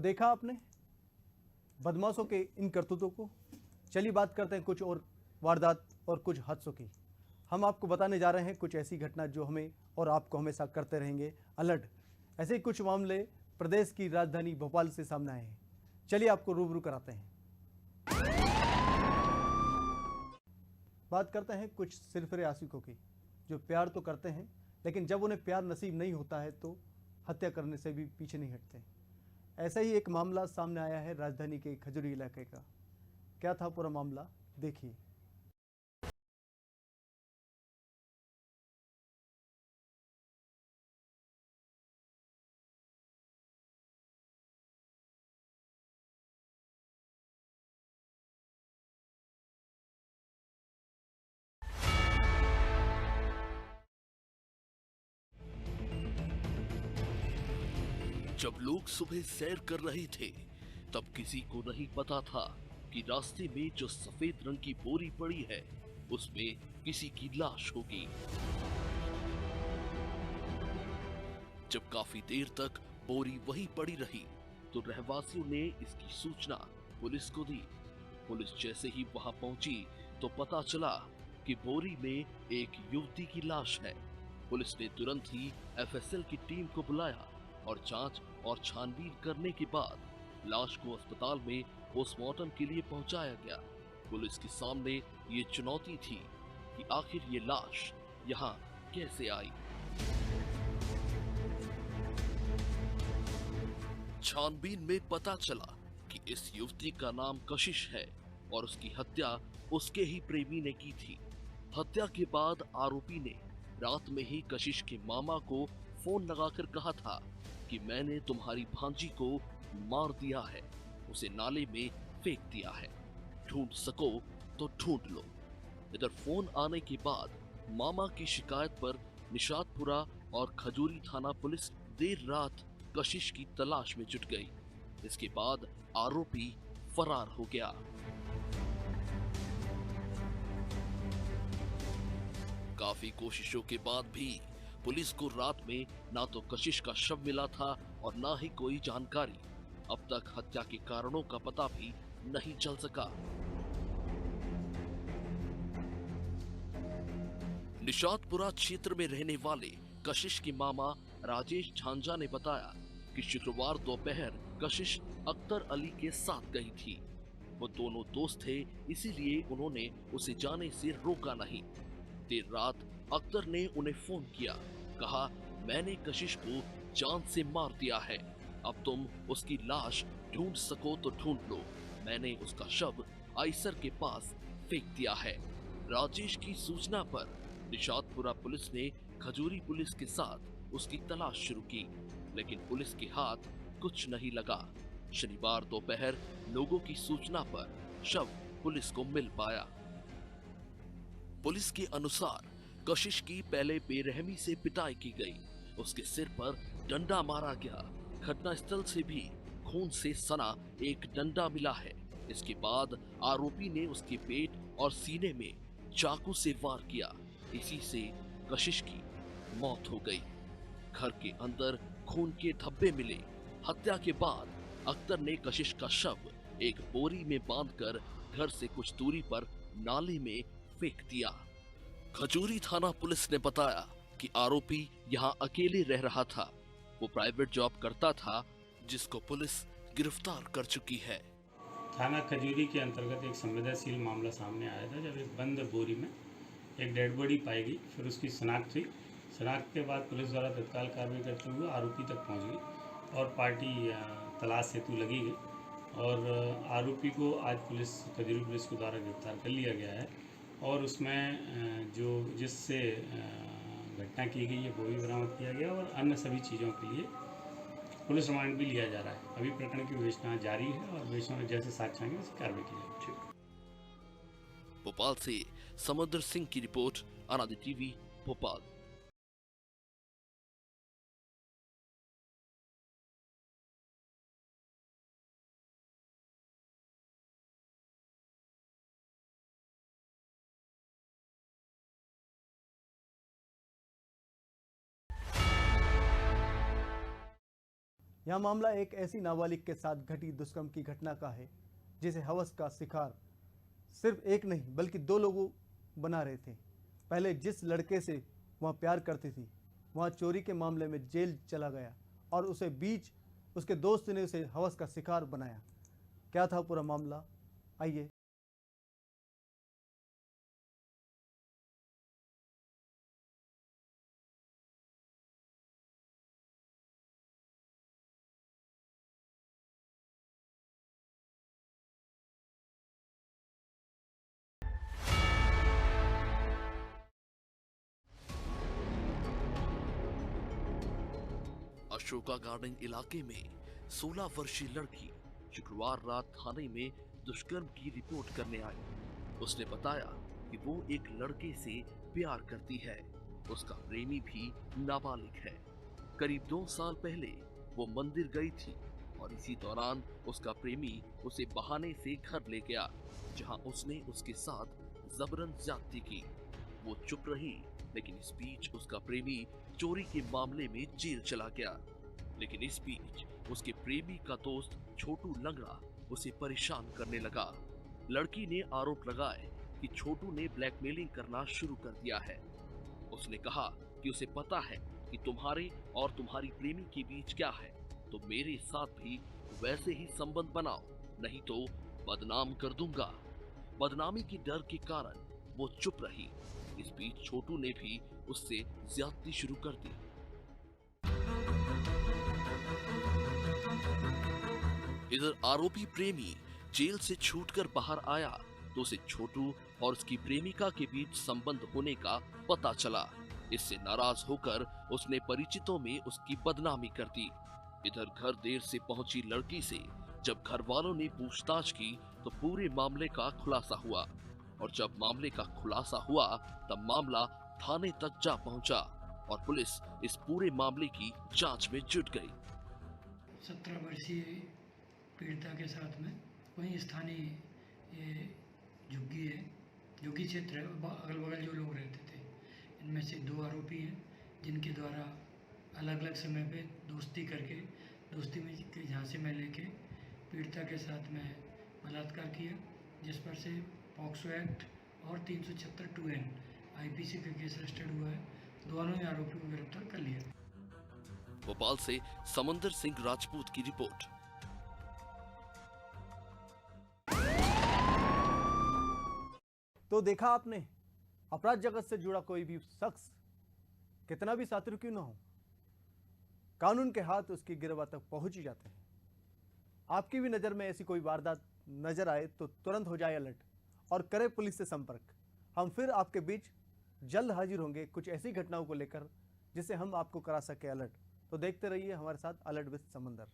देखा आपने बदमाशों के इन करतूतों को। चलिए बात करते हैं कुछ और वारदात और कुछ हादसों की। हम आपको बताने जा रहे हैं कुछ ऐसी घटना जो हमें और आपको हमेशा करते रहेंगे अलर्ट। ऐसे ही कुछ मामले प्रदेश की राजधानी भोपाल से सामने आए हैं। चलिए आपको रूबरू कराते हैं। बात करते हैं कुछ सिरफिरे आशिकों की जो प्यार तो करते हैं, लेकिन जब उन्हें प्यार नसीब नहीं होता है तो हत्या करने से भी पीछे नहीं हटते। ऐसा ही एक मामला सामने आया है राजधानी के खजूरी इलाके का। क्या था पूरा मामला, देखिए। जब लोग सुबह सैर कर रहे थे तब किसी को नहीं पता था कि रास्ते में जो सफेद रंग की बोरी पड़ी है उसमें किसी की लाश होगी। जब काफी देर तक बोरी वहीं पड़ी रही तो रहवासियों ने इसकी सूचना पुलिस को दी। पुलिस जैसे ही वहां पहुंची तो पता चला कि बोरी में एक युवती की लाश है। पुलिस ने तुरंत ही एफएसएल की टीम को बुलाया और जांच और छानबीन करने के बाद लाश को अस्पताल में पोस्टमार्टम के लिए पहुंचाया गया। पुलिस के सामने ये चुनौती थी कि आखिर ये लाश यहाँ कैसे आई। छानबीन में पता चला कि इस युवती का नाम कशिश है और उसकी हत्या उसके ही प्रेमी ने की थी। हत्या के बाद आरोपी ने रात में ही कशिश के मामा को फोन लगाकर कहा था कि मैंने तुम्हारी भांजी को मार दिया है, उसे नाले में फेंक दिया है, ढूंढ सको तो ढूंढ लो। इधर फोन आने के बाद मामा की शिकायत पर निशातपुरा और खजूरी थाना पुलिस देर रात कशिश की तलाश में जुट गई। इसके बाद आरोपी फरार हो गया। काफी कोशिशों के बाद भी पुलिस को रात में ना तो कशिश का शव मिला था और ना ही कोई जानकारी। अब तक हत्या के कारणों का पता भी नहीं चल सका। निशातपुरा क्षेत्र में रहने वाले कशिश के मामा राजेश झांझा ने बताया कि शुक्रवार दोपहर कशिश अख्तर अली के साथ गई थी। वो दोनों दोस्त थे, इसीलिए उन्होंने उसे जाने से रोका नहीं। देर रात अख्तर ने उन्हें फोन किया, कहा मैंने कशिश को जान से मार दिया है, अब तुम उसकी लाश ढूंढ सको तो ढूंढ लो, मैंने उसका शव आइसर के पास फेंक दिया है। राजेश की सूचना पर निशातपुरा पुलिस ने खजूरी पुलिस के साथ उसकी तलाश शुरू की, लेकिन पुलिस के हाथ कुछ नहीं लगा। शनिवार दोपहर लोगों की सूचना पर शव पुलिस को मिल पाया। पुलिस के अनुसार कशिश की पहले बेरहमी से पिटाई की गई, उसके सिर पर डंडा मारा गया। घटनास्थल से भी खून से सना एक डंडा मिला है। इसके बाद आरोपी ने उसके पेट और सीने में चाकू से वार किया, इसी से कशिश की मौत हो गई। घर के अंदर खून के धब्बे मिले। हत्या के बाद अख्तर ने कशिश का शव एक बोरी में बांधकर घर से कुछ दूरी पर नाले में फेंक दिया। खजूरी थाना पुलिस ने बताया कि आरोपी यहां अकेले रह रहा था। वो प्राइवेट जॉब करता था, जिसको पुलिस गिरफ्तार कर चुकी है। थाना खजूरी के अंतर्गत एक संवेदनशील मामला सामने आया था, जब एक बंद बोरी में एक डेड बॉडी पाई गई। फिर उसकी शनाख्त हुई। शनाख्त के बाद पुलिस द्वारा तत्काल कार्रवाई करते हुए आरोपी तक पहुंच गई और पार्टी तलाश हेतु लगी गई और आरोपी को आज खजूरी पुलिस के द्वारा गिरफ्तार कर लिया गया है और उसमें जो जिससे घटना की गई है वो भी बरामद किया गया और अन्य सभी चीज़ों के लिए पुलिस रिमांड भी लिया जा रहा है। अभी प्रकरण की विवेचना जारी है और विवेचना में जैसे साक्ष्य आएंगे उसकी कार्रवाई की जाएगी। भोपाल से समुद्र सिंह की रिपोर्ट, अनादि टीवी भोपाल। यह मामला एक ऐसी नाबालिग के साथ घटी दुष्कर्म की घटना का है जिसे हवस का शिकार सिर्फ एक नहीं बल्कि 2 लोगों बना रहे थे। पहले जिस लड़के से वह प्यार करती थी वह चोरी के मामले में जेल चला गया और उसे बीच उसके दोस्त ने उसे हवस का शिकार बनाया। क्या था पूरा मामला, आइए। अशोका गार्डन इलाके में 16 वर्षीय लड़की शुक्रवार रात थाने में दुष्कर्म की रिपोर्ट करने आई। उसने बताया कि वो एक लड़के से प्यार करती है। उसका प्रेमी भी नाबालिग है। करीब 2 साल पहले वो मंदिर गई थी और इसी दौरान उसका प्रेमी उसे बहाने से घर ले गया, जहां उसने उसके साथ जबरन ज्यादती की। वो चुप रही, लेकिन इस बीच उसका प्रेमी चोरी के मामले में जेल चला गया। लेकिन इस बीच उसके प्रेमी का दोस्त छोटू लंगड़ा उसे परेशान करने लगा। लड़की ने आरोप लगाए कि छोटू ने ब्लैकमेलिंग करना शुरू कर दिया है। उसने कहा कि उसे पता है कि तुम्हारे और तुम्हारी प्रेमी के बीच क्या है, तो मेरे साथ भी वैसे ही संबंध बनाओ, नहीं तो बदनाम कर दूंगा। बदनामी की डर के कारण वो चुप रही। इस बीच छोटू ने भी उससे ज्यादती शुरू कर दी। इधर आरोपी प्रेमी जेल से छूटकर बाहर आया तो उसे छोटू और उसकी प्रेमिका के बीच संबंध होने का पता चला। इससे नाराज होकर उसने परिचितों में उसकी बदनामी कर दी। इधर घर देर से पहुंची लड़की से जब घर वालों ने पूछताछ की तो पूरे मामले का खुलासा हुआ, और जब मामले का खुलासा हुआ तब मामला थाने तक जा पहुंचा और पुलिस इस पूरे मामले की जांच में जुट गई। 17 वर्षीय पीड़िता के साथ में वहीं स्थानीय ये झुग्गी क्षेत्र है, अगल बगल जो लोग रहते थे, इनमें से 2 आरोपी हैं जिनके द्वारा अलग अलग समय पे दोस्ती करके दोस्ती में के झांसे में लेके पीड़िता के साथ में बलात्कार किया, जिस पर से पॉक्सो एक्ट और 376(2)N IPC का केस रजिस्टर्ड हुआ है। दोनों ही आरोपियों को गिरफ्तार कर लिया। भोपाल से समंदर सिंह राजपूत की रिपोर्ट। तो देखा आपने, अपराध जगत से जुड़ा कोई भी शख्स कितना भी शातिर क्यों ना हो, कानून के हाथ उसकी गिरफ्तारी तक पहुंच ही जाते हैं। आपकी भी नज़र में ऐसी कोई वारदात नजर आए तो तुरंत हो जाए अलर्ट और करें पुलिस से संपर्क। हम फिर आपके बीच जल्द हाजिर होंगे कुछ ऐसी घटनाओं को लेकर जिसे हम आपको करा सके अलर्ट। तो देखते रहिए हमारे साथ अलर्ट विद समंदर।